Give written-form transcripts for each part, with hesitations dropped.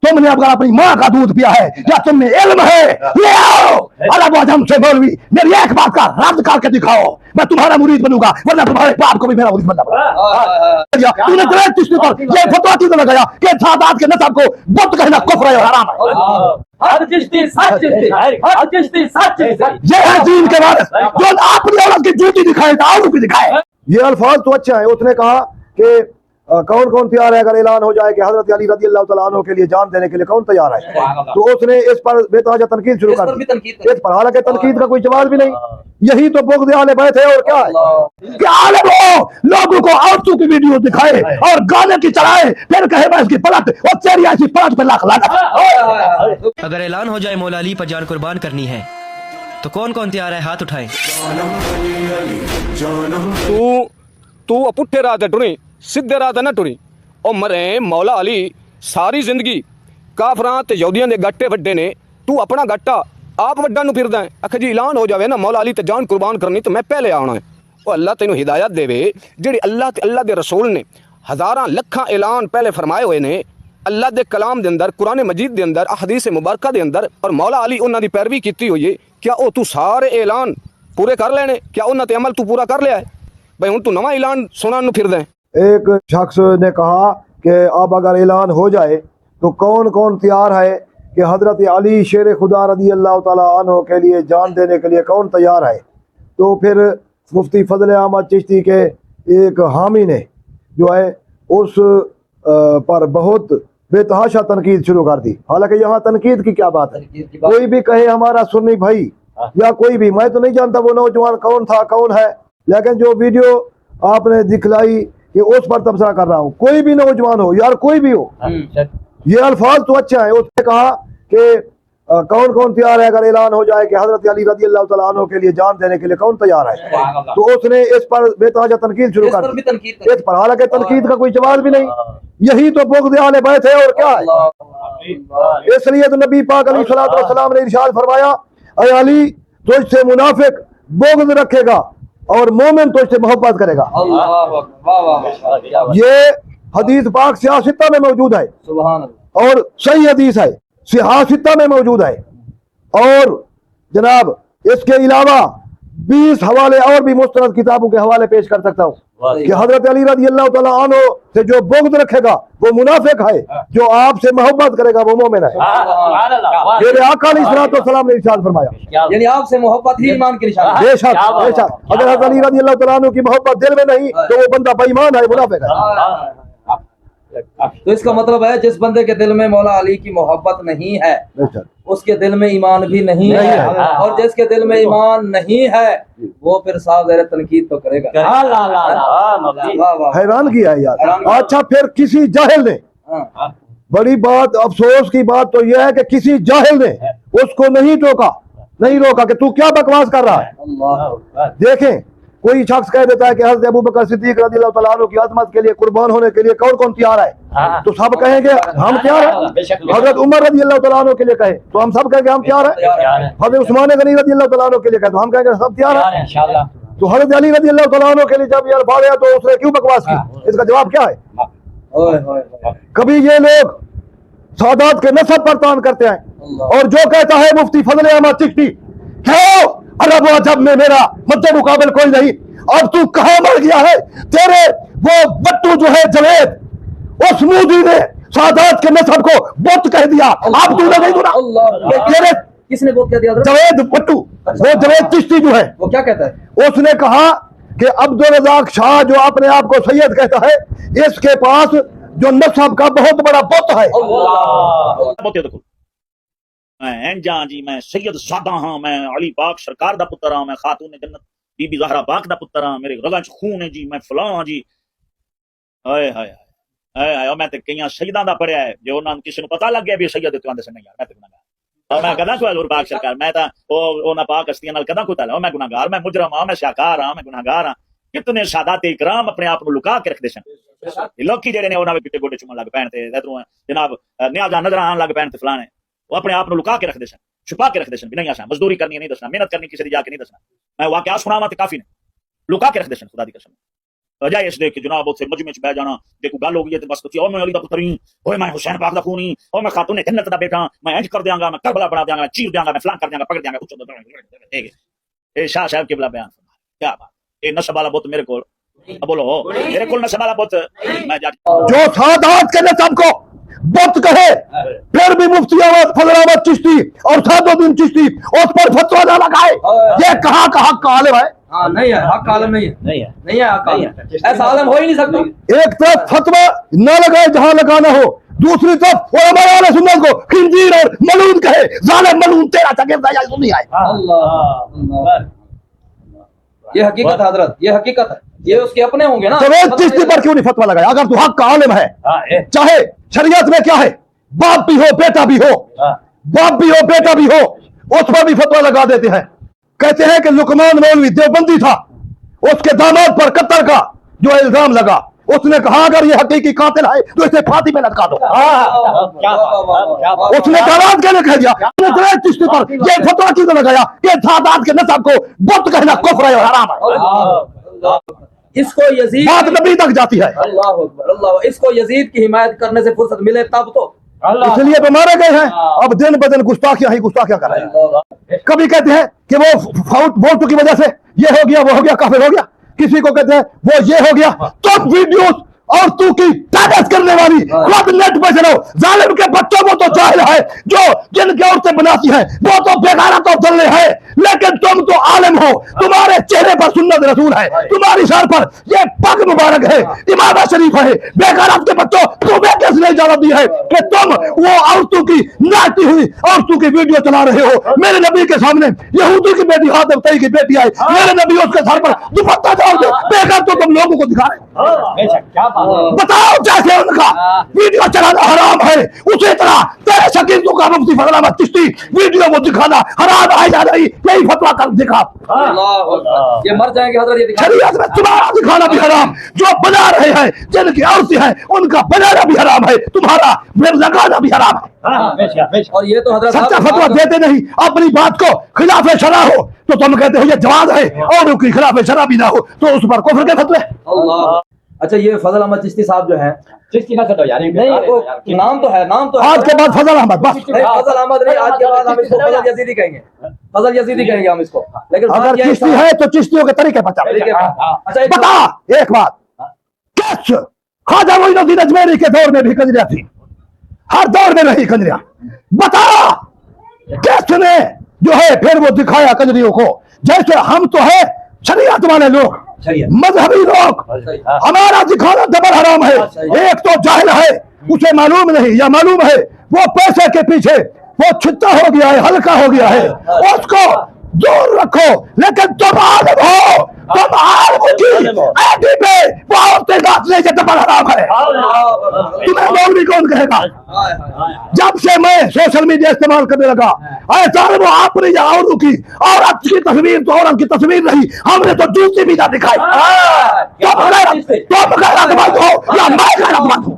तुम ने अगर अपनी माँ का दूध पिया है या तुम में इल्म है, ले आओ अरब अजम से मौलवी, मेरी एक बात का रद्द करके दिखाओ, मैं तुम्हारा मुरीद बनूंगा, वरना तुम्हारे बाप को भी मेरा मुरीद बनना पड़ेगा। तूने ग्रेट किसने पर ये फतवा क्यों लगाया कि सादात के नसब को बुत कहना कुफ्र है और हराम है। हर चिश्ती सच चिश्ती, हर चिश्ती सच चिश्ती। ये है दीन के वारिस जो अपनी औरत की जूती दिखाए तो की दिखाए। ये अल्फाज तो अच्छा है। उसने कहा कि कौन कौन तैयार है अगर ऐलान हो जाए कि हजरत अली रज़ी अल्लाह तआला अन्हु के लिए जान देने के लिए कौन तैयार है। तो उसने इस पर बेतहाशा तनकीद शुरू कर दी। इस पर हालांकि तनकीद का कोई जवाब भी नहीं। यही तो बुग़्ज़ आले बैत है और क्या है कि आलिम हो लोगों को औरतों की वीडियो दिखाए और गाने की चलाए, फिर कहे मैं इसकी पलट और तेरी ऐसी पलट पे लाख लानत। अगर ऐलान हो जाए मौला अली पर जान कुर्बान करनी है तो कौन कौन तैयार है, हाथ उठाएं। तू पुट्ठे राह ते टुरी, सिद्धे राह ते ना टुरी। ओ मरे मौला अली सारी जिंदगी काफरां ते यहूदियां दे गट्टे वड्डे ने, तू अपना गट्टा आप वड्डा नु फिरदा है। आख जी ऐलान हो जावे ना मौला अली ते जान कुर्बान करनी तो मैं पहले आना है। ओ अल्लाह तेनू हिदायत देवे जेड़ी अल्लाह ते अल्लाह दे रसूल ने हज़ारां लखां ऐलान पहले फरमाए हुए ने अल्लाह दे कलाम दे अंदर, कुरान मजीद दे अंदर, अहदीस मुबारका दे अंदर, और मौला अली उन्हां दी पैरवी कीती हुई है। क्या ओ तू सारे ऐलान पूरे कर लेने? क्या उन्हां ते अमल तू पूरा कर लिया है? भाई हुण तू नवा ऐलान सुनान नु फिरदा है। एक शख्स ने कहा कि अब अगर ऐलान हो जाए तो कौन कौन तैयार है कि हजरत अली शेर खुदा रज़ी अल्लाह तआला अन्हु के लिए जान देने के लिए कौन तैयार है। तो फिर मुफ्ती फजल अहमद चिश्ती के एक हामी ने जो है उस पर बहुत बेतहाशा तनकीद शुरू कर दी। हालांकि यहाँ तनकीद की क्या बात है, कोई भी कहे हमारा सुन्नी भाई या कोई भी, मैं तो नहीं जानता वो नौजवान कौन था कौन है, लेकिन जो वीडियो आपने दिखलाई कि उस पर तबसरा कर रहा हूँ। कोई भी नौजवान हो यार, कोई भी हो, ये अल्फाज तो अच्छा है। उसने कहा कि कौन कौन तैयार है अगर ऐलान हो जाए कि हजरत अली रज़ी अल्लाह तआला अन्हु के लिए जान देने के लिए कौन तैयार है। तो उसने इस पर बेतहाशा तनकीद शुरू कर दी। इस पर हालांकि तनकीद का कोई जवाब भी नहीं। यही तो बुग़्ज़ आले बैत है और क्या है। इसलिए तो नबी पाक अलैहिस्सलातु वस्सलाम ने इरशाद फरमाया, ऐ अली तुझसे मुनाफिक बुग़्ज़ रखेगा और मोमिन तुझसे मोहब्बत करेगा। ये हदीस पाक सियासिता में मौजूद है और सही हदीस है, सियासिता में मौजूद है। और जनाब इसके अलावा 20 हवाले और भी मुस्तनद किताबों के हवाले पेश कर सकता हूँ कि हजरत अली रज़ी अल्लाह तआला अन्हु से जो बुग़्ज़ रखेगा वो मुनाफिक है, जो आपसे मोहब्बत करेगा वो मोमिन है। मेरे आका अलैहिस्सलातु वस्सलाम ने इरशाद फरमाया, यानी आपसे मोहब्बत ही ईमान की निशानी है। बेशक बेशक, अगर हजरत अली रज़ी अल्लाह तआला अन्हु की मोहब्बत दिल में नहीं तो वो बंदा बेईमान है, मुनाफिक है। तो इसका मतलब है जिस बंदे के दिल में मौला अली की मोहब्बत नहीं है उसके दिल में ईमान भी नहीं है, और जिसके दिल में ईमान नहीं है वो फिर साफ ज़ाहिर तनकीद तो करेगा। हैरान किया है यार। अच्छा फिर किसी जाहिल ने, बड़ी बात अफसोस की बात तो यह है कि किसी जाहिल ने उसको नहीं रोका कि तू क्या बकवास कर रहा है। देखें कोई शख्स कह देता है कि हज़रत अबू बकर सिद्दीक रज़ी अल्लाह तआला अन्हु की अज़मत के लिए कुर्बान होने के लिए कौन कौन तैयार है, तो सब कहेंगे हम तैयार हैं। हज़रत उमर रज़ी अल्लाह तआला अन्हु के लिए कहे तो हम सब कहेंगे हम तैयार हैं। हज़रत उस्मान गनी रज़ी अल्लाह तआला अन्हु के लिए कहे तो हम कहेंगे सब तैयार हैं। तो हज़रत अली रज़ी अल्लाह तआला अन्हु के लिए जब ये अल्फाज आया तो उसने क्यों बकवास की, इसका जवाब क्या है। कभी ये लोग सादात के नसब पर तान करते हैं और जो कहता है मुफ्ती फजल अहमद चिश्ती क्यों अरब अजब में मेरा मद्दे मुकाबिल कोई नहीं, अब तू कहां मर गया है। तेरे वो बट्टू जो है जवेद, उस मोदी ने सादात के नसब को बुत कह दिया। अब तूने नहीं सुना, तेरे किसने बुत कह दिया? जवेद बट्टू, वो जवेद चिश्ती जो है वो क्या कहता है? उसने कहा कि अब्दुल रज़ाक शाह जो अपने आप को सैयद कहता है, इसके पास जो नसब का बहुत बड़ा बुत है। मैं जां जी मैं सैयद सादा हाँ, मैं अली पाक सरकार दा पुत्र हाँ, मैं खातून जन्नत बीबी ज़हरा पाक दा पुत्र हाँ, मेरे रगां च खून है जी, मैं फलां हाँ जी। हाय हाय हाय, मैं ते कईयां सैयदां दा पढ़िया है, जो उन्हां किसी नूं पता लग गया भी सैयद ते आंदे से नहीं यार मैं ते गुनाहगार, मैं कदा कोई हज़ूर पाक सरकार, मैं तां उन्हां पाक हस्तियां नाल कदा कोई ताल्लुक, मैं गुनाहगार, मैं मुजरम हाँ, मैं शाहकार हाँ, मैं गुनाहगार हाँ। कितने सादात इकराम अपने आप नूं लुका के रखदे सन। लोकी जेहड़े ने उन्हां दे पिछे गोडे चुमन लग पैण ते इधरों जनाब न्याज़ां नज़र आण लग पैण ते फलाने, वो अपने आप लुका के रखते सन, छुपा के रखते सन भी नहीं आसा मजदूरी करनी नहीं दसना, मेहनत करनी किसी जाके नहीं दसना। मैं वाकया सुनावा तो काफी ने लुका के रखते सन खुदा दी कसम। بجائے اس دیکھ کے جناب اتنے مجمع چ بہ جانا جے کوئی گل ہو گئی ہے تو بس کچھ میں علی دا پتر ہوں، اوے میں حسین پاک دا خون ہوں، او میں خاتون جنت دا بیٹا، میں انج کر دیاں گا، میں کربلا بنا دیاں گا، چیر دیاں گا، میں فلان کر دیاں گا، پکڑ دیاں گا. اے شاہ صاحب قبلہ بیان فرمایا. کیا بات، اے نسب والا بت میرے کول، بولو میرے کول نسب والا بت میں جو سادات کے نسب کو بت کہے پھر بھی مفتی احمد فضل احمد چشتی اور سعد الدین چشتی اس پر فتویٰ نہ لگائے، یہ کہاں کا حق کا عالم ہے؟ ہاں نہیں ہے، حق عالم نہیں ہے، نہیں ہے حق عالم، ایسا عالم ہو ہی نہیں سکتا. ایک طرف فتویٰ نہ لگائے جہاں لگانا ہو، دوسری طرف علماء اہل سنت کو خنزیر اور ملعون کہے. ظالم ملعون تیرا شاگرد ہے یا سنی ہے؟ اللہ، یہ حقیقت ہے حضرت، یہ حقیقت ہے، یہ اس کے اپنے ہوں گے نا. تو چشتی پر کیوں نہیں فتویٰ لگایا؟ اگر تو حق کا عالم ہے، چاہے شریعت میں کیا ہے، باپ بھی ہو بیٹا بھی ہو، باپ بھی ہو بیٹا بھی ہو، اس پر بھی فتویٰ لگا دیتے ہیں. کہتے ہیں کہ لقمان مولوی دیوبندی تھا، اس کے داماد پر قتل کا جو الزام لگا، اس نے کہا اگر یہ حقیقی قاتل ہے تو اسے پھانسی پہ لٹکا دو. اس نے داماد کے لیے کہہ دیا. چشتی پر یہ فتویٰ کیوں نہ لگایا کہ سادات کے نسب کو بت کہنا کفر ہے اور حرام ہے؟ اس کو یزید بات نبی تک جاتی ہے. اللہ اکبر، اللہ، اس کو یزید کی حمایت کرنے سے فرصت ملے تب تو. اس لیے تو مارے گئے ہیں. اب دن بدن گستاخیاں ہی گستاخیاں کر رہے ہیں. کبھی کہتے ہیں کہ وہ ووٹ کی وجہ سے یہ ہو گیا وہ ہو گیا کافر ہو گیا، کسی کو کہتے ہیں وہ یہ ہو گیا. تم ویڈیوز اور تو کی پیداش کرنے والی خود نیٹ پہ چلو. ظالم کے بچوں کو تو جاہل ہے، جو جن کی عورتیں بناتی ہیں وہ تو بیگانہ تو دلے ہیں، لیکن تم تو عالم ہو. تمہارے چہرے پر سنت رسول ہے، تمہاری سر پر یہ پگ مبارک ہے، امام شریف ہے. بیگانہ کے بچوں تمہیں کس نے اجازت دی ہے کہ تم وہ عورتوں کی ناچتی ہوئی عورتوں کی ویڈیو چلا رہے ہو؟ میرے نبی کے سامنے یہودی کی بیٹی حاتم طئی کی بیٹی آئی، میرے نبی اس کے سر پر دوپٹہ ڈال دے. بیگانہ تو تم لوگوں کو دکھا رہے. بتاؤ جیسے ان کا ویڈیو چلانا حرام ہے، اسی طرح تیرے شاگردوں کا مفتی فضل احمد چشتی ویڈیو کو دکھانا حرام ہے یا نہیں؟ یہی فتویٰ کر دکھا. یہ مر جائیں گے حضرت، یہ دکھا. شریعت میں تمہارا دکھانا بھی حرام، جو بنا رہے ہیں جن کی عورتیں ہیں ان کا بنانا بھی حرام ہے، تمہارا لگانا بھی حرام ہے. اور یہ تو حضرت سچا فتویٰ دیتے نہیں. اپنی بات کو خلاف شرع ہو تو تم کہتے ہو یہ جواز ہے، اور ان کی خلاف شرع بھی نہ ہو تو اس پر کفر کے فتوے. اللہ. اچھا یہ فضل احمد چشتی صاحب جو ہیں، چشتی نہ چھوڑو یار، نہیں وہ نام تو ہے، نام تو ہے. آج کے بعد فضل احمد بس. نہیں فضل احمد نہیں، آج کے بعد ہم اس کو فضل یزیدی کہیں گے، فضل یزیدی کہیں گے ہم اس کو. لیکن اگر چشتی ہے تو چشتیوں کے طریقے پر چل. اچھا بتا ایک بات، کس خواجہ معین الدین اجمیری کے دور میں بھی کنجریاں تھی، ہر دور میں رہی کنجریاں. بتا کس نے جو ہے پھر وہ دکھایا کنجریوں کو؟ جیسے ہم تو ہے شریعت والے لوگ، مذہبی لوگ، ہمارا دکھانا ڈبل حرام ہے. ایک تو جاہل ہے، اسے معلوم نہیں یا معلوم ہے وہ پیسے کے پیچھے وہ چھتا ہو گیا ہے، ہلکا ہو گیا ہے، اس کو دور رکھو. لیکن تم عالم ہو، تم عالم کی ایڈی پہ وہ عورتیں ناچنے کے ڈبل حرام ہے. تمہیں مولوی کون کہے گا؟ جب سے میں سوشل میڈیا استعمال کرنے لگا، اے ظالمو آپ نے یہ عورتوں کی عورت کی تصویر تو عورت کی تصویر نہیں، ہم نے تو جوتی بھی نہ دکھائی. تم غیرت مند ہو یا میں غیرت مند ہوں؟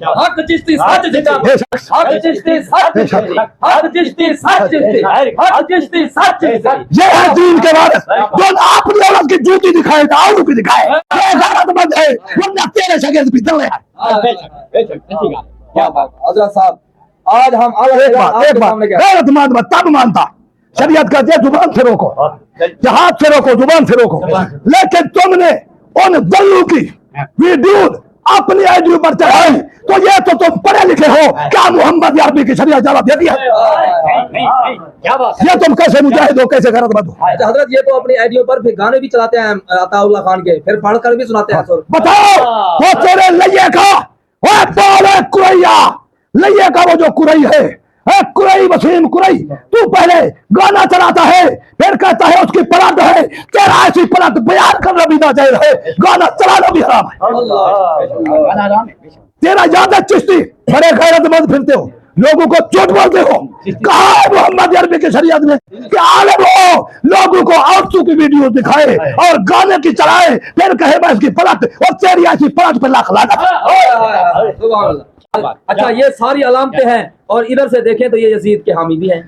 حق چشتی سچ چشتی، حق چشتی سچ چشتی، حق چشتی سچ چشتی، حق چشتی سچ چشتی. یہ ہے دین کے وارث جو آپ نے عورت کی جوتی دکھائے تو عورتوں کی دکھائے. یہ غیرت مند ہے، ورنہ تیرے شاگرد بھی دلے ہیں. کیا بات حضرت صاحب، آج ہم ایک بات غیرت مند تب مانتا. شریعت کا یہ زبان سے روکو، ہاتھ سے روکو، زبان سے روکو. لیکن تم نے ان دلوں کی ویڈیو اپنی آئیڈیو پر چڑھائی تو یہ تو تم پڑھے لکھے ہو. کیا محمد عربی کی شریعت اجازت دیتی ہے؟ یہ تم کیسے مجاہد ہو، کیسے غیرت مند ہو؟ حضرت یہ تو اپنی آئیڈیو پر پھر گانے بھی چلاتے ہیں عطا اللہ خان کے، پھر پڑھ کر بھی سناتے ہیں. بتاؤ وہ تیرے لئے کا وہ پال ہے کریا، لئے کا وہ جو کرئی ہے، کرئی وسیم کرئی، تو پہلے گانا چلاتا ہے پھر کہتا ہے اس کی پلٹ ہے. تیرا ایسی پلٹ بیان کرنا بھی ناجائز ہے، گانا چلانا بھی حرام ہے. تیرا یاد ہے چشتی بڑے غیرت مند پھرتے ہو، لوگوں کو چوٹ بولتے ہو. کہا ہے محمد عربی کی شریعت میں کہ عالم ہو لوگوں کو عورتوں کی ویڈیو دکھائے اور گانے کی چلائے پھر کہے میں اس کی پلٹ، اور تیری ایسی پلٹ پہ لاکھ لعنت. سبحان اللہ. اچھا یہ ساری علامتیں ہیں، اور ادھر سے دیکھیں تو یہ یزید کے حامی بھی ہیں.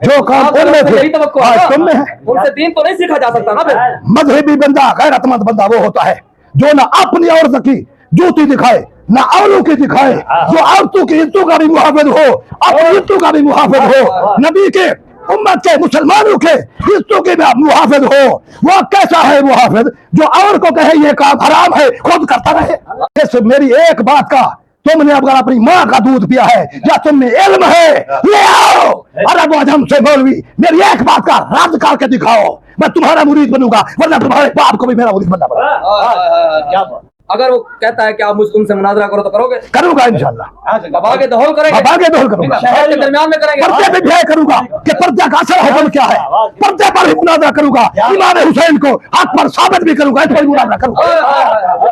جو کام ان میں تھے یہی توقع ہے آج تم میں ہے. ان سے دین تو نہیں سیکھا جا سکتا نا. پھر مذہبی بندہ غیرت مند بندہ وہ ہوتا ہے जो ना अपनी औरत की जूती दिखाए ना औरों की दिखाए, जो औरतों की इज्जतों का भी मुहाफिज हो, अपनी इज्जतों का भी मुहाफिज हो, नबी के उम्मत के मुसलमानों के इज्जतों के भी मुहाफिज हो। वो कैसा है मुहाफिज जो और को कहे ये काम हराम है, खुद करता रहे। इस मेरी एक बात का, तुमने अगर अपनी माँ का दूध पिया है या तुमने इल्म है, ले आओ अरब अजम से मौलवी, मेरी एक बात का रद्द करके दिखाओ, मैं तुम्हारा मुरीद बनूंगा, वरना तुम्हारे बाप को भी मेरा मुरीद बनना पड़ेगा। अगर वो कहता है कि आप उनसे मुनाजरा करो तो करोगे? करूंगा इंशाल्लाह। अब आगे दहल करेंगे, अब आगे दहल करूंगा, शहर के दरमियान में करेंगे, पर्दे पे भी करूंगा कि पर्दे का असल हुक्म क्या है, पर्दे पर ही मुनाजरा करूंगा, इमाम हुसैन को हक पर साबित भी करूंगा, इस पर मुनाजरा करूंगा।